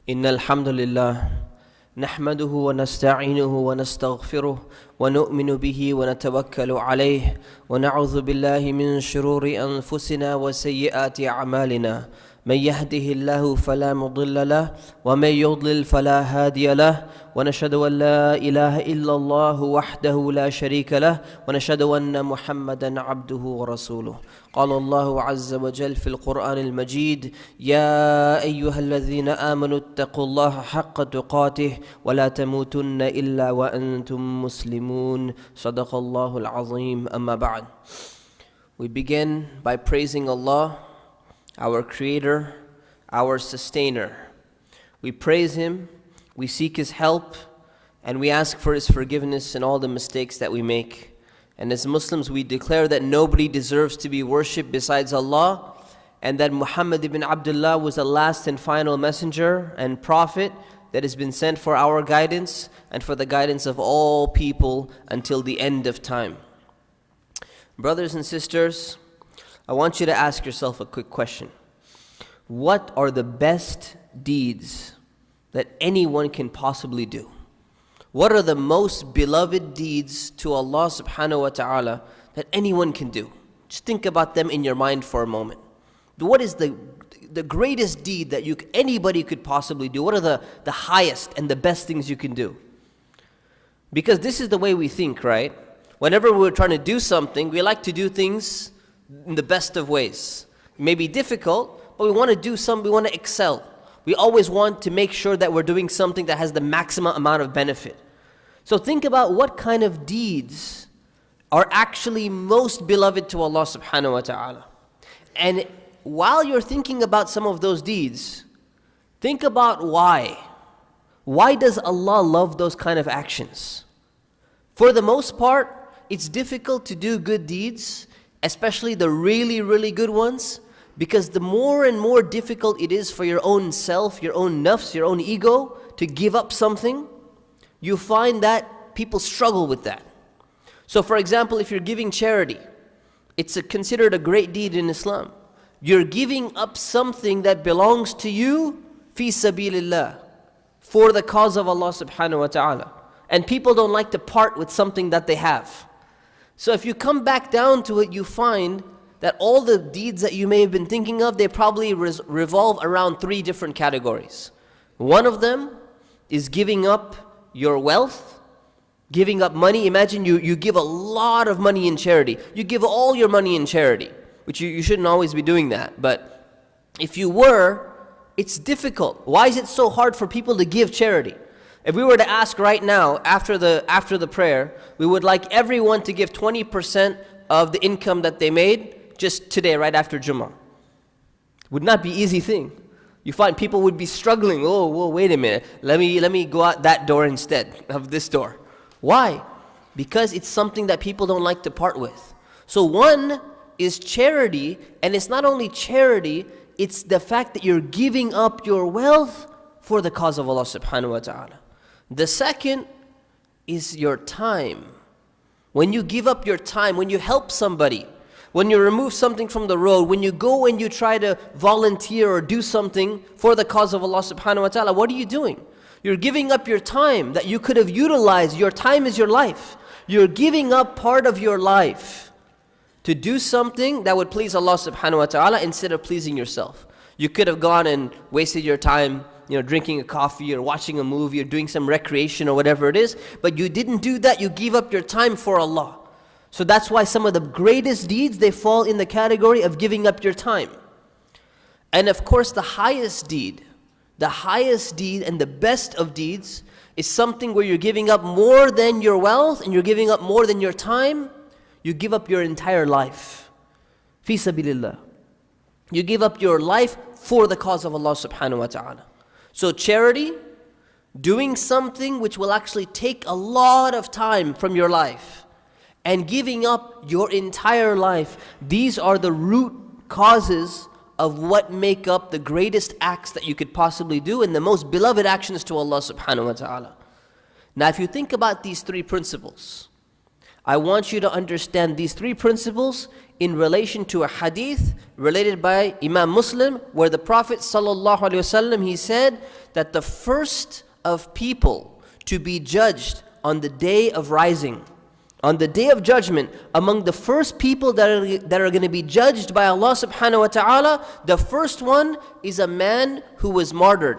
إن الحمد لله نحمده ونستعينه ونستغفره ونؤمن به ونتوكل عليه ونعوذ بالله من شرور أنفسنا وسيئات أعمالنا من يهده الله فلا مضل له ومن يضلل فلا هادي له ونشهد أن لا إله إلا الله وحده لا شريك له ونشهد أن محمدا عبده ورسوله. قال الله عز وجل في القرآن المجيد: يا أيها الذين آمنوا اتقوا الله حق تقاته ولا تموتن إلا وأنتم مسلمون. صدق الله العظيم. أما بعد. We begin by praising Allah, our Creator, our Sustainer. We praise Him, we seek His help, and we ask for His forgiveness in all the mistakes that we make. And as Muslims, we declare that nobody deserves to be worshipped besides Allah, and that Muhammad ibn Abdullah was the last and final messenger and prophet that has been sent for our guidance and for the guidance of all people until the end of time. Brothers and sisters, I want you to ask yourself a quick question. What are the best deeds that anyone can possibly do? What are the most beloved deeds to Allah subhanahu wa ta'ala that anyone can do? Just think about them in your mind for a moment. What is the greatest deed that anybody could possibly do? What are the highest and the best things you can do? Because this is the way we think, right? Whenever we're trying to do something, we like to do things in the best of ways. It may be difficult, but we want to do something, we want to excel. We always want to make sure that we're doing something that has the maximum amount of benefit. So think about what kind of deeds are actually most beloved to Allah subhanahu wa ta'ala. And while you're thinking about some of those deeds, think about why. Why does Allah love those kind of actions? For the most part, it's difficult to do good deeds, especially the really, really good ones, because the more and more difficult it is for your own self, your own nafs, your own ego, to give up something, you find that people struggle with that. So for example, if you're giving charity, it's considered a great deed in Islam. You're giving up something that belongs to you, fi sabilillah, for the cause of Allah subhanahu wa ta'ala. And people don't like to part with something that they have. So if you come back down to it, you find that all the deeds that you may have been thinking of, they probably revolve around three different categories. One of them is giving up your wealth, giving up money. Imagine you give a lot of money in charity. You give all your money in charity, which you shouldn't always be doing that. But if you were, it's difficult. Why is it so hard for people to give charity? If we were to ask right now, after the prayer, we would like everyone to give 20% of the income that they made just today, right after Jummah. Would not be an easy thing. You find people would be struggling. Oh, wait a minute. Let me go out that door instead of this door. Why? Because it's something that people don't like to part with. So one is charity, and it's not only charity, it's the fact that you're giving up your wealth for the cause of Allah subhanahu wa ta'ala. The second is your time. When you give up your time, when you help somebody, when you remove something from the road, when you go and you try to volunteer or do something for the cause of Allah subhanahu wa ta'ala, what are you doing? You're giving up your time that you could have utilized. Your time is your life. You're giving up part of your life to do something that would please Allah subhanahu wa ta'ala instead of pleasing yourself. You could have gone and wasted your time, drinking a coffee or watching a movie or doing some recreation or whatever it is, but you didn't do that. You give up your time for Allah. So that's why some of the greatest deeds, they fall in the category of giving up your time. And of course, the highest deed and the best of deeds is something where you're giving up more than your wealth and you're giving up more than your time. You give up your entire life. Fi sabilillah. You give up your life for the cause of Allah subhanahu wa ta'ala. So charity, doing something which will actually take a lot of time from your life, and giving up your entire life, these are the root causes of what make up the greatest acts that you could possibly do and the most beloved actions to Allah subhanahu wa ta'ala. Now if you think about these three principles, I want you to understand these three principles in relation to a hadith related by Imam Muslim, where the Prophet ﷺ, he said that the first of people to be judged on the day of rising, on the day of judgment, among the first people that are going to be judged by Allah subhanahu wa ta'ala, the first one is a man who was martyred,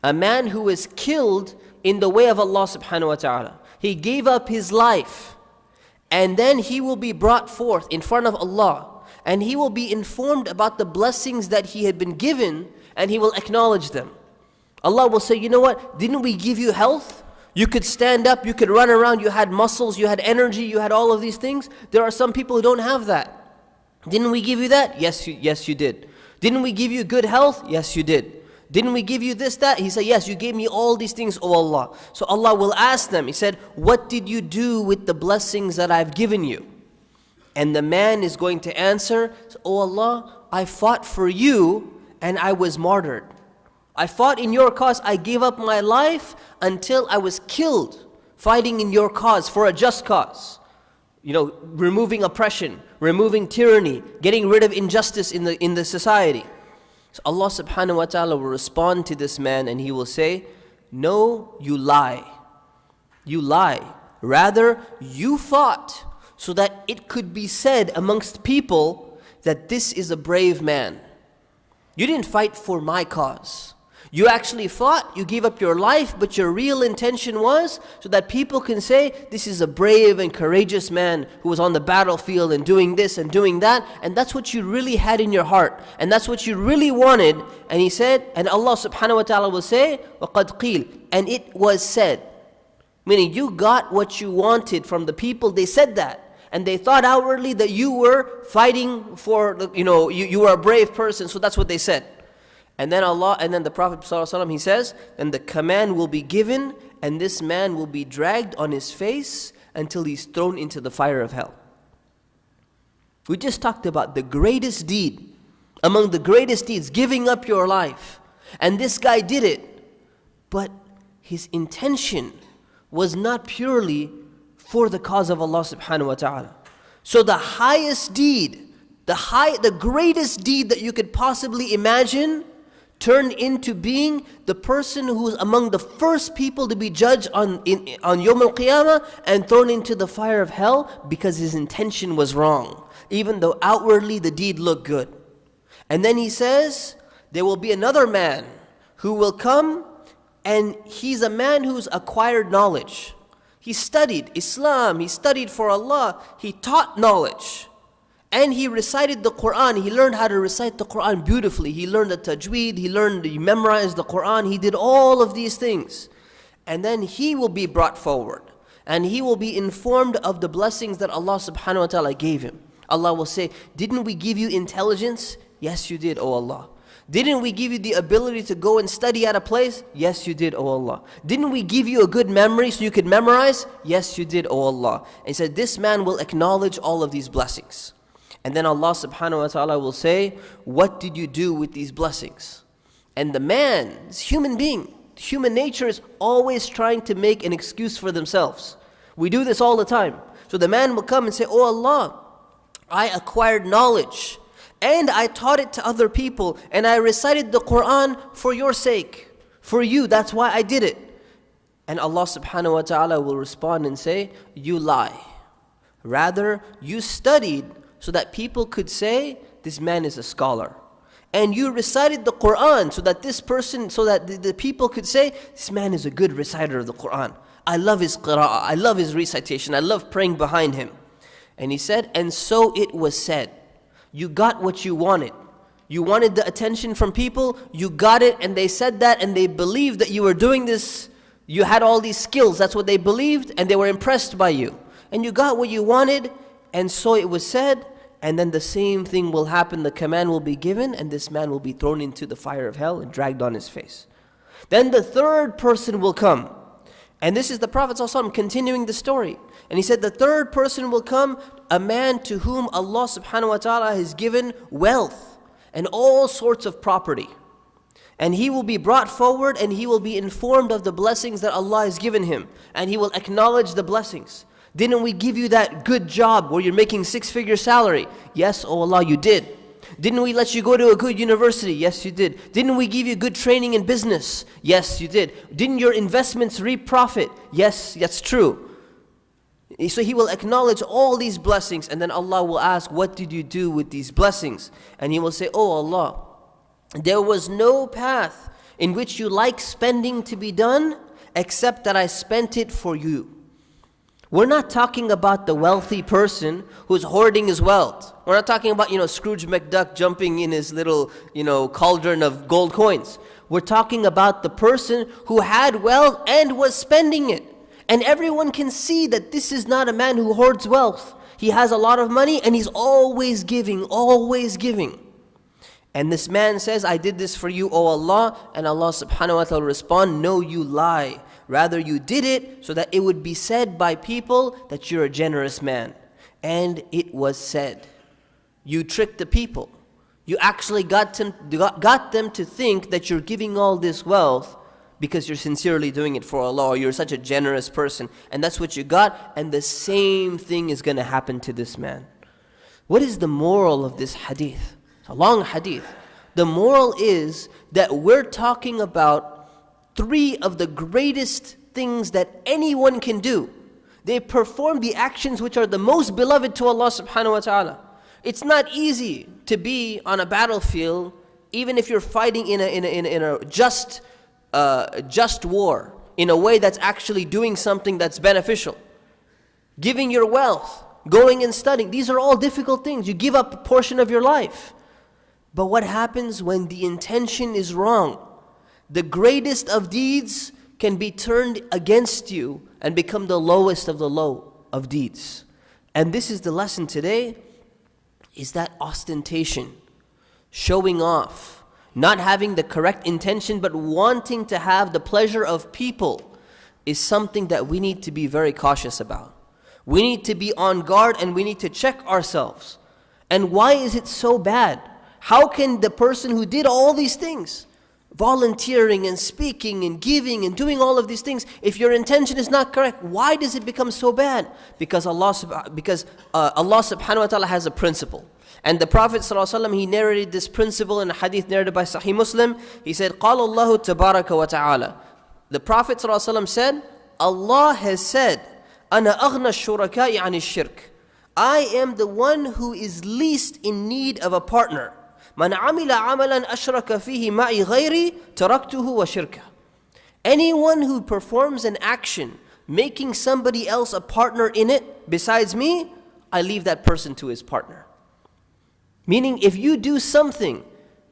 a man who was killed in the way of Allah subhanahu wa ta'ala. He gave up his life, and then he will be brought forth in front of Allah, and he will be informed about the blessings that he had been given, and he will acknowledge them. Allah will say, you know what, didn't we give you health? You could stand up, you could run around, you had muscles, you had energy, you had all of these things. There are some people who don't have that. Didn't we give you that? Yes, you did. Didn't we give you good health? Yes, you did. Didn't we give you this, that? He said, yes, you gave me all these things, O Allah. So Allah will ask them, He said, what did you do with the blessings that I've given you? And the man is going to answer, O Allah, I fought for you and I was martyred. I fought in your cause. I gave up my life until I was killed, fighting in your cause for a just cause. You know, removing oppression, removing tyranny, getting rid of injustice in the society. So Allah subhanahu wa ta'ala will respond to this man and He will say, no, you lie. You lie. Rather, you fought so that it could be said amongst people that this is a brave man. You didn't fight for my cause. You actually fought, you gave up your life, but your real intention was so that people can say, this is a brave and courageous man who was on the battlefield and doing this and doing that. And that's what you really had in your heart. And that's what you really wanted. And He said, and Allah subhanahu wa ta'ala will say, وَقَدْ قِيلَ, and it was said. Meaning you got what you wanted from the people, they said that. And they thought outwardly that you were fighting for, you were a brave person, so that's what they said. And then the Prophet ﷺ, he says, and the command will be given, and this man will be dragged on his face until he's thrown into the fire of hell. We just talked about the greatest deed, among the greatest deeds, giving up your life. And this guy did it, but his intention was not purely for the cause of Allah subhanahu wa ta'ala. So the highest deed, the greatest deed that you could possibly imagine, turned into being the person who's among the first people to be judged on Yawm al-Qiyamah and thrown into the fire of hell because his intention was wrong, even though outwardly the deed looked good. And then He says, there will be another man who will come, and he's a man who's acquired knowledge. He studied Islam, he studied for Allah, he taught knowledge. And he recited the Quran. He learned how to recite the Quran beautifully. He learned the tajweed. He memorized the Quran. He did all of these things. And then he will be brought forward. And he will be informed of the blessings that Allah subhanahu wa ta'ala gave him. Allah will say, didn't we give you intelligence? Yes, you did, O Allah. Didn't we give you the ability to go and study at a place? Yes, you did, O Allah. Didn't we give you a good memory so you could memorize? Yes, you did, O Allah. And He said, this man will acknowledge all of these blessings. And then Allah subhanahu wa ta'ala will say, what did you do with these blessings? And the man, this human being, human nature is always trying to make an excuse for themselves. We do this all the time. So the man will come and say, oh Allah, I acquired knowledge and I taught it to other people and I recited the Quran for your sake, for you, that's why I did it. And Allah subhanahu wa ta'ala will respond and say, you lie. Rather, you studied so that people could say, this man is a scholar. And you recited the Quran so that the people could say, this man is a good reciter of the Quran. I love his qira'ah, I love his recitation, I love praying behind him. And he said, and so it was said. You got what you wanted. You wanted the attention from people, you got it, and they said that, and they believed that you were doing this, you had all these skills, that's what they believed, and they were impressed by you. And you got what you wanted, and so it was said, and then the same thing will happen, the command will be given, and this man will be thrown into the fire of hell and dragged on his face. Then the third person will come. And this is the Prophet ﷺ continuing the story. And he said the third person will come, a man to whom Allah subhanahu wa ta'ala has given wealth and all sorts of property. And he will be brought forward and he will be informed of the blessings that Allah has given him. And he will acknowledge the blessings. Didn't we give you that good job where you're making 6-figure salary? Yes, oh Allah, you did. Didn't we let you go to a good university? Yes, you did. Didn't we give you good training in business? Yes, you did. Didn't your investments reap profit? Yes, that's true. So He will acknowledge all these blessings, and then Allah will ask, what did you do with these blessings? And He will say, oh Allah, there was no path in which you like spending to be done except that I spent it for you. We're not talking about the wealthy person who's hoarding his wealth. We're not talking about, Scrooge McDuck jumping in his little, cauldron of gold coins. We're talking about the person who had wealth and was spending it. And everyone can see that this is not a man who hoards wealth. He has a lot of money and he's always giving, always giving. And this man says, I did this for you, O Allah. And Allah subhanahu wa ta'ala will respond, no, you lie. Rather, you did it so that it would be said by people that you're a generous man. And it was said. You tricked the people. You actually got them to think that you're giving all this wealth because you're sincerely doing it for Allah, or you're such a generous person. And that's what you got. And the same thing is going to happen to this man. What is the moral of this hadith? It's a long hadith. The moral is that we're talking about 3 of the greatest things that anyone can do. They perform the actions which are the most beloved to Allah subhanahu wa ta'ala. It's not easy to be on a battlefield, even if you're fighting in a just war, in a way that's actually doing something that's beneficial. Giving your wealth, going and studying, these are all difficult things. You give up a portion of your life. But what happens when the intention is wrong? The greatest of deeds can be turned against you and become the lowest of the low of deeds. And this is the lesson today, is that ostentation, showing off, not having the correct intention but wanting to have the pleasure of people is something that we need to be very cautious about. We need to be on guard and we need to check ourselves. And why is it so bad? How can the person who did all these things, volunteering and speaking and giving and doing all of these things, if your intention is not correct, why does it become so bad? Because Allah subhanahu wa ta'ala has a principle. And the Prophet ﷺ, he narrated this principle in a hadith narrated by Sahih Muslim. He said, قال الله تبارك وتعالى. The Prophet ﷺ said, Allah has said, أنا أغنى الشركاء عن الشرك. I am the one who is least in need of a partner. من عمل عملا أشرك فيه معي غيري تركته وشركه. Anyone who performs an action making somebody else a partner in it besides me, I leave that person to his partner. Meaning, if you do something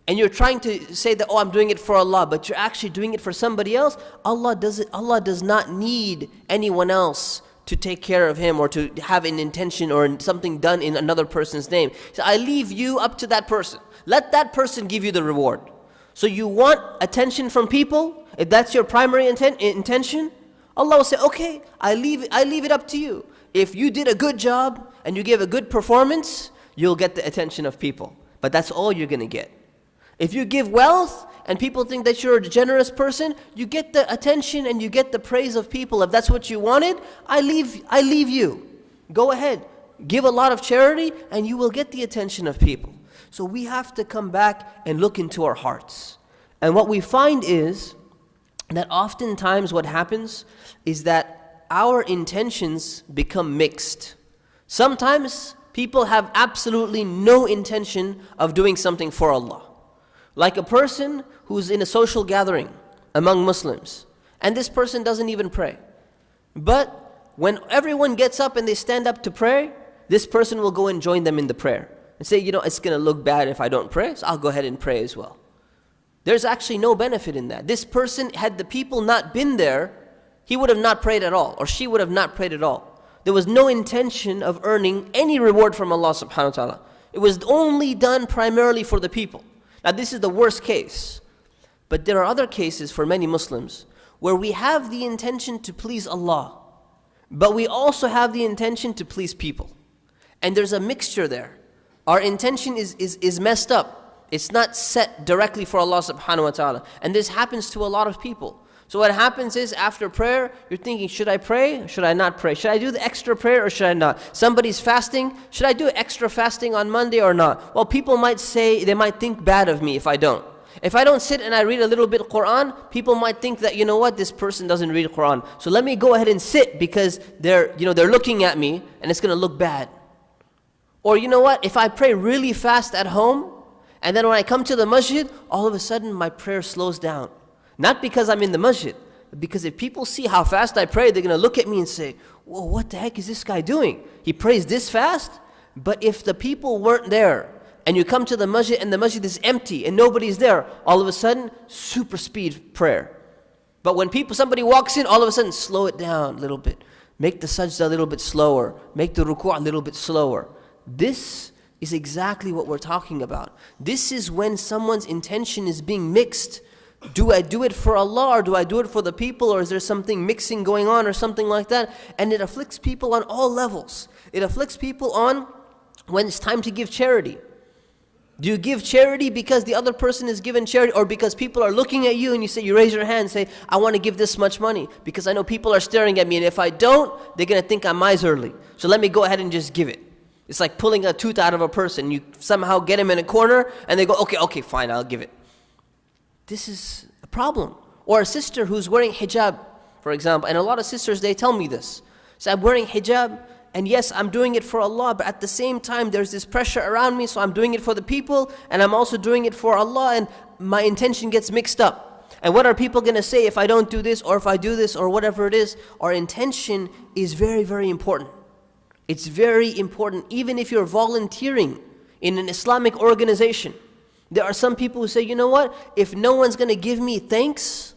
and you're trying to say that, oh, I'm doing it for Allah, but you're actually doing it for somebody else, Allah does not need anyone else to take care of him or to have an intention or something done in another person's name. So I leave you up to that person. Let that person give you the reward. So you want attention from people? If that's your primary intention, Allah will say, okay, I leave it up to you. If you did a good job and you give a good performance, you'll get the attention of people. But that's all you're going to get. If you give wealth and people think that you're a generous person, you get the attention and you get the praise of people. If that's what you wanted, I leave you. Go ahead. Give a lot of charity and you will get the attention of people. So we have to come back and look into our hearts. And what we find is that oftentimes what happens is that our intentions become mixed. Sometimes people have absolutely no intention of doing something for Allah. Like a person who's in a social gathering among Muslims, and this person doesn't even pray. But when everyone gets up and they stand up to pray, this person will go and join them in the prayer and say, it's going to look bad if I don't pray, so I'll go ahead and pray as well. There's actually no benefit in that. This person, had the people not been there, he would have not prayed at all, or she would have not prayed at all. There was no intention of earning any reward from Allah subhanahu wa ta'ala. It was only done primarily for the people. Now this is the worst case. But there are other cases for many Muslims where we have the intention to please Allah, but we also have the intention to please people. And there's a mixture there. Our intention is messed up. It's not set directly for Allah subhanahu wa ta'ala. And this happens to a lot of people. So what happens is, after prayer, you're thinking, should I pray? Should I not pray? Should I do the extra prayer or should I not? Somebody's fasting. Should I do extra fasting on Monday or not? Well, people might say, they might think bad of me if I don't. If I don't sit and I read a little bit of Quran, people might think that, you know what, this person doesn't read Quran. So let me go ahead and sit because they're looking at me and it's going to look bad. Or you know what, if I pray really fast at home, and then when I come to the masjid, all of a sudden my prayer slows down. Not because I'm in the masjid, but because if people see how fast I pray, they're going to look at me and say, whoa, what the heck is this guy doing? He prays this fast? But if the people weren't there, and you come to the masjid and the masjid is empty and nobody's there, all of a sudden, super speed prayer. But when somebody walks in, all of a sudden, slow it down a little bit. Make the sajda a little bit slower. Make the ruku' a little bit slower. This is exactly what we're talking about. This is when someone's intention is being mixed. Do I do it for Allah or do I do it for the people, or is there something mixing going on or something like that? And it afflicts people on all levels. It afflicts people on when it's time to give charity. Do you give charity because the other person is given charity, or because people are looking at you and you raise your hand and say, I want to give this much money because I know people are staring at me, and if I don't, they're going to think I'm miserly. So let me go ahead and just give it. It's like pulling a tooth out of a person. You somehow get him in a corner and they go, okay, fine, I'll give it. This is a problem. Or a sister who's wearing hijab, for example, and a lot of sisters, they tell me this. So I'm wearing hijab, and yes, I'm doing it for Allah, but at the same time, there's this pressure around me, so I'm doing it for the people, and I'm also doing it for Allah, and my intention gets mixed up. And what are people going to say if I don't do this, or if I do this, or whatever it is? Our intention is very, very important. It's very important, even if you're volunteering in an Islamic organization. There are some people who say, you know what, if no one's going to give me thanks,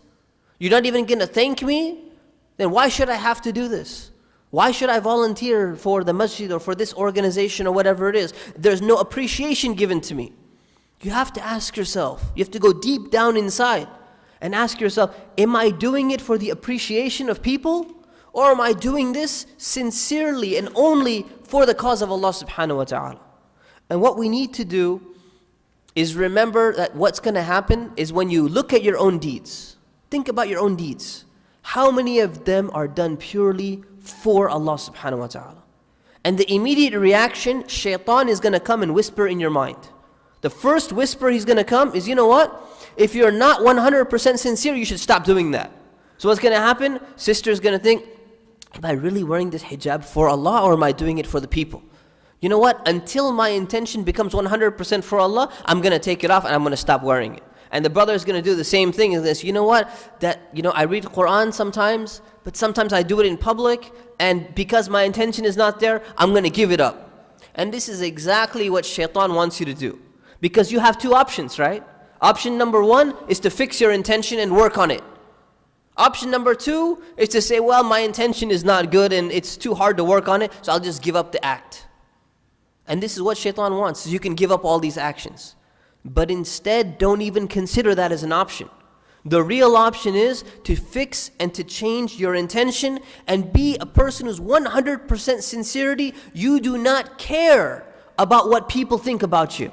you're not even going to thank me, then why should I have to do this? Why should I volunteer for the masjid or for this organization or whatever it is? There's no appreciation given to me. You have to ask yourself, you have to go deep down inside and ask yourself, am I doing it for the appreciation of people? Or am I doing this sincerely and only for the cause of Allah subhanahu wa ta'ala? And what we need to do is remember that what's going to happen is when you look at your own deeds, think about your own deeds. How many of them are done purely for Allah subhanahu wa ta'ala? And the immediate reaction, shaitan is going to come and whisper in your mind. The first whisper he's going to come is, you know what? If you're not 100% sincere, you should stop doing that. So what's going to happen? Sister's going to think, am I really wearing this hijab for Allah, or am I doing it for the people? You know what? Until my intention becomes 100% for Allah, I'm going to take it off and I'm going to stop wearing it. And the brother is going to do the same thing in this. You know what? I read Quran sometimes, but sometimes I do it in public, and because my intention is not there, I'm going to give it up. And this is exactly what shaitan wants you to do. Because you have two options, right? Option number one is to fix your intention and work on it. Option number two is to say, well, my intention is not good and it's too hard to work on it, so I'll just give up the act. And this is what shaitan wants, so you can give up all these actions. But instead, don't even consider that as an option. The real option is to fix and to change your intention and be a person who's 100% sincerity. You do not care about what people think about you.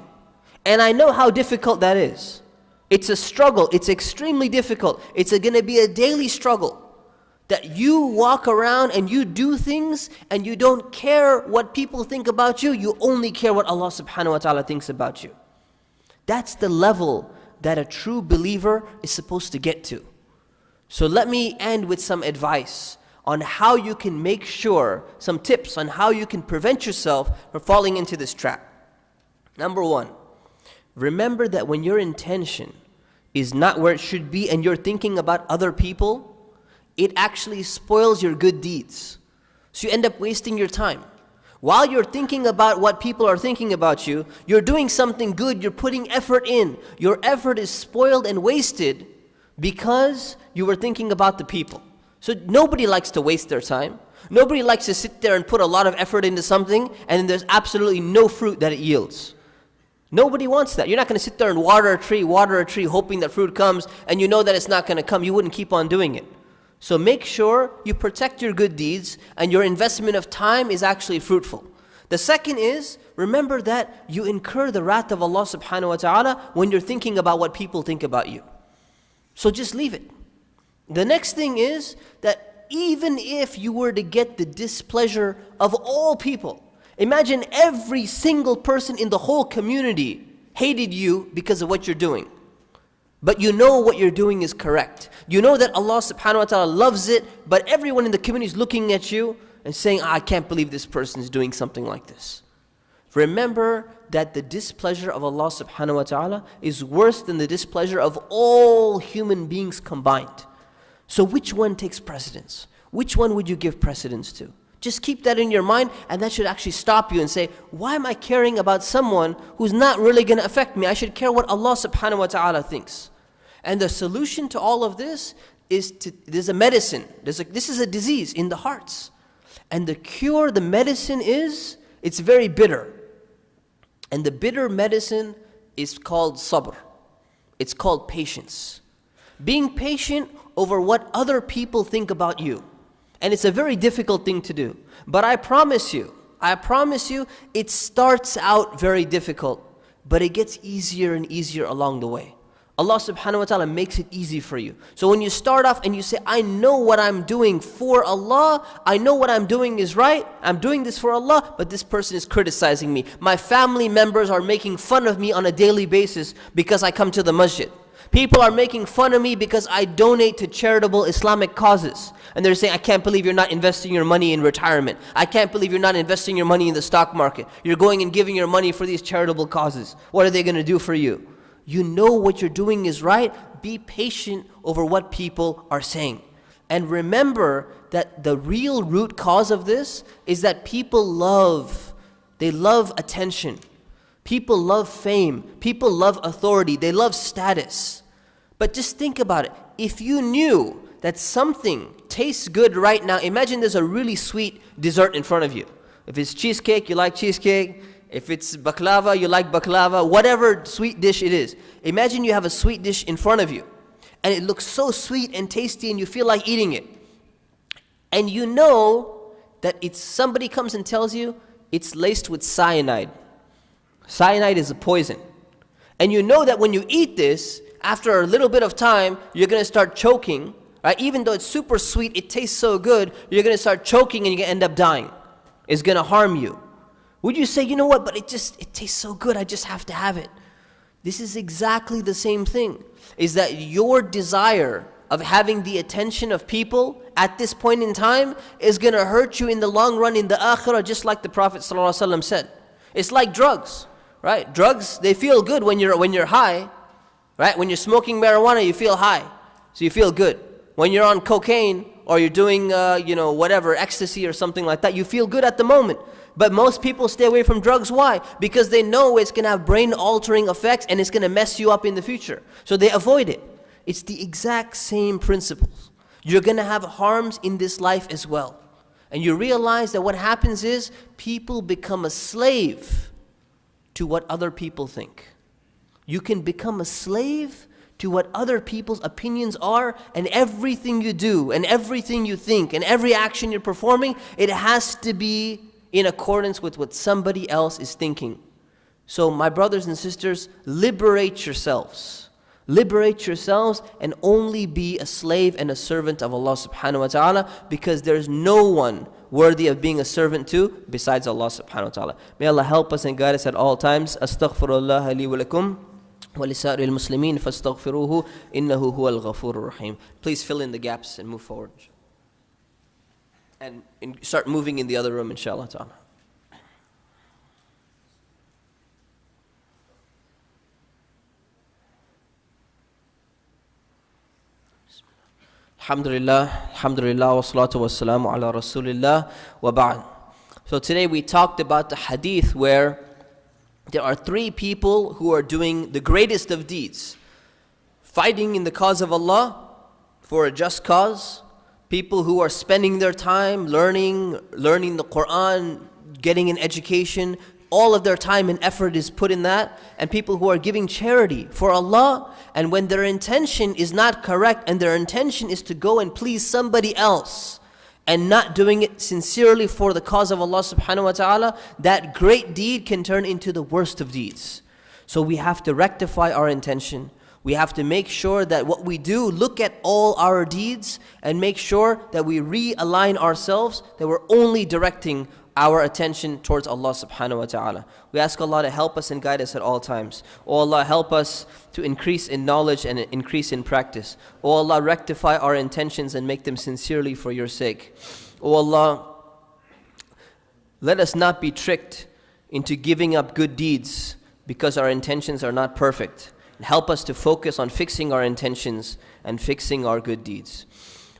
And I know how difficult that is. It's a struggle. It's extremely difficult. It's going to be a daily struggle. That you walk around and you do things and you don't care what people think about you. You only care what Allah subhanahu wa ta'ala thinks about you. That's the level that a true believer is supposed to get to. So let me end with some advice on how you can make sure, some tips on how you can prevent yourself from falling into this trap. Number one, remember that when your intention is not where it should be and you're thinking about other people, it actually spoils your good deeds. So you end up wasting your time. While you're thinking about what people are thinking about you, you're doing something good, you're putting effort in. Your effort is spoiled and wasted because you were thinking about the people. So nobody likes to waste their time. Nobody likes to sit there and put a lot of effort into something and then there's absolutely no fruit that it yields. Nobody wants that. You're not going to sit there and water a tree, hoping that fruit comes, and you know that it's not going to come. You wouldn't keep on doing it. So make sure you protect your good deeds and your investment of time is actually fruitful. The second is, remember that you incur the wrath of Allah subhanahu wa ta'ala when you're thinking about what people think about you. So just leave it. The next thing is that even if you were to get the displeasure of all people, imagine every single person in the whole community hated you because of what you're doing. But you know what you're doing is correct. You know that Allah subhanahu wa ta'ala loves it, but everyone in the community is looking at you and saying, I can't believe this person is doing something like this. Remember that the displeasure of Allah subhanahu wa ta'ala is worse than the displeasure of all human beings combined. So which one takes precedence? Which one would you give precedence to? Just keep that in your mind, and that should actually stop you and say, why am I caring about someone who's not really going to affect me? I should care what Allah subhanahu wa ta'ala thinks. And the solution to all of this is there's a medicine. This is a disease in the hearts. And the cure, the medicine is, it's very bitter. And the bitter medicine is called sabr. It's called patience. Being patient over what other people think about you. And it's a very difficult thing to do. But I promise you, it starts out very difficult, but it gets easier and easier along the way. Allah subhanahu wa ta'ala makes it easy for you. So when you start off and you say, I know what I'm doing for Allah, I know what I'm doing is right, I'm doing this for Allah, but this person is criticizing me. My family members are making fun of me on a daily basis because I come to the masjid. People are making fun of me because I donate to charitable Islamic causes. And they're saying, I can't believe you're not investing your money in retirement. I can't believe you're not investing your money in the stock market. You're going and giving your money for these charitable causes. What are they going to do for you? You know what you're doing is right. Be patient over what people are saying. And remember that the real root cause of this is that people love attention. People love fame. People love authority. They love status. But just think about it. If you knew that something tastes good right now, imagine there's a really sweet dessert in front of you. If it's cheesecake, you like cheesecake. If it's baklava, you like baklava. Whatever sweet dish it is. Imagine you have a sweet dish in front of you. And it looks so sweet and tasty and you feel like eating it. And you know that somebody comes and tells you it's laced with cyanide. Cyanide is a poison. And you know that when you eat this, after a little bit of time, you're going to start choking. Right? Even though it's super sweet, it tastes so good, you're going to start choking and you're going to end up dying. It's going to harm you. Would you say, you know what, but it tastes so good, I just have to have it? This is exactly the same thing. Is that your desire of having the attention of people at this point in time is going to hurt you in the long run in the akhirah, just like the Prophet ﷺ said. It's like drugs, right? Drugs, they feel good when you're high, right? When you're smoking marijuana, you feel high, so you feel good. When you're on cocaine or you're doing, whatever, ecstasy or something like that, you feel good at the moment. But most people stay away from drugs. Why? Because they know it's going to have brain-altering effects and it's going to mess you up in the future. So they avoid it. It's the exact same principles. You're going to have harms in this life as well. And you realize that what happens is people become a slave to what other people think. You can become a slave to what other people's opinions are, and everything you do and everything you think and every action you're performing, it has to be in accordance with what somebody else is thinking. So my brothers and sisters, liberate yourselves. Liberate yourselves and only be a slave and a servant of Allah subhanahu wa ta'ala, because there's no one worthy of being a servant to besides Allah subhanahu wa ta'ala. May Allah help us and guide us at all times. Astaghfirullah li wa lakum wa lisa'iril muslimin fastaghfiruhu innahu huwal ghafurur rahim. Please fill in the gaps and move forward. And start moving in the other room, inshallah ta'ala. Alhamdulillah, wa salatu wa salamu ala rasulillah wa ba'd. So today we talked about the hadith where there are three people who are doing the greatest of deeds. Fighting in the cause of Allah for a just cause. People who are spending their time learning the Quran, getting an education, all of their time and effort is put in that. And people who are giving charity for Allah, and when their intention is not correct and their intention is to go and please somebody else and not doing it sincerely for the cause of Allah subhanahu wa ta'ala, that great deed can turn into the worst of deeds. So we have to rectify our intention. We have to make sure that what we do, look at all our deeds and make sure that we realign ourselves, that we're only directing our attention towards Allah subhanahu wa ta'ala. We ask Allah to help us and guide us at all times. Oh Allah, help us to increase in knowledge and increase in practice. Oh Allah, rectify our intentions and make them sincerely for your sake. Oh Allah, let us not be tricked into giving up good deeds because our intentions are not perfect. Help us to focus on fixing our intentions and fixing our good deeds.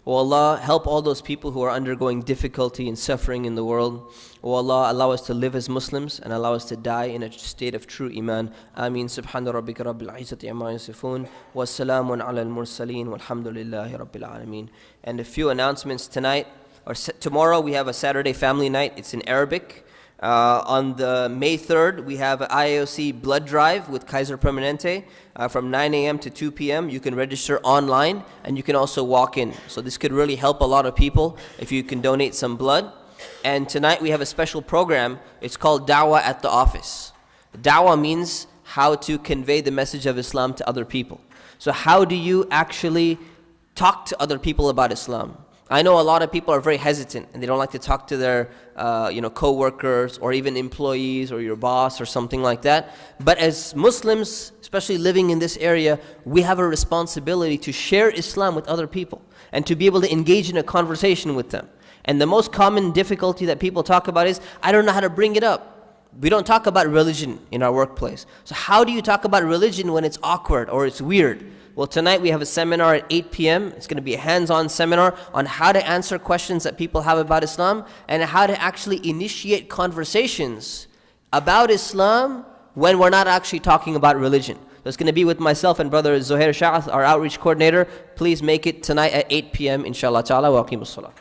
Oh Allah, help all those people who are undergoing difficulty and suffering in the world. Oh Allah, allow us to live as Muslims and allow us to die in a state of true iman. Ameen. Subhana rabbika rabbil izzati amma yasifun. Wa salamun ala al-mursaleen. Walhamdulillahi rabbil alameen. And a few announcements tonight. Tomorrow we have a Saturday family night. It's in Arabic. On the May 3rd, we have an IAOC blood drive with Kaiser Permanente from 9 a.m. to 2 p.m. You can register online and you can also walk in. So this could really help a lot of people if you can donate some blood. And tonight we have a special program. It's called Dawah at the Office. Dawah means how to convey the message of Islam to other people. So how do you actually talk to other people about Islam? I know a lot of people are very hesitant and they don't like to talk to their co-workers or even employees or your boss or something like that. But as Muslims, especially living in this area, we have a responsibility to share Islam with other people and to be able to engage in a conversation with them. And the most common difficulty that people talk about is, I don't know how to bring it up. We don't talk about religion in our workplace. So how do you talk about religion when it's awkward or it's weird? Well, tonight we have a seminar at 8 p.m. It's going to be a hands-on seminar on how to answer questions that people have about Islam and how to actually initiate conversations about Islam when we're not actually talking about religion. So it's going to be with myself and brother Zuhair Sha'ath, our outreach coordinator. Please make it tonight at 8 p.m. inshallah ta'ala. Wa aqimus salah.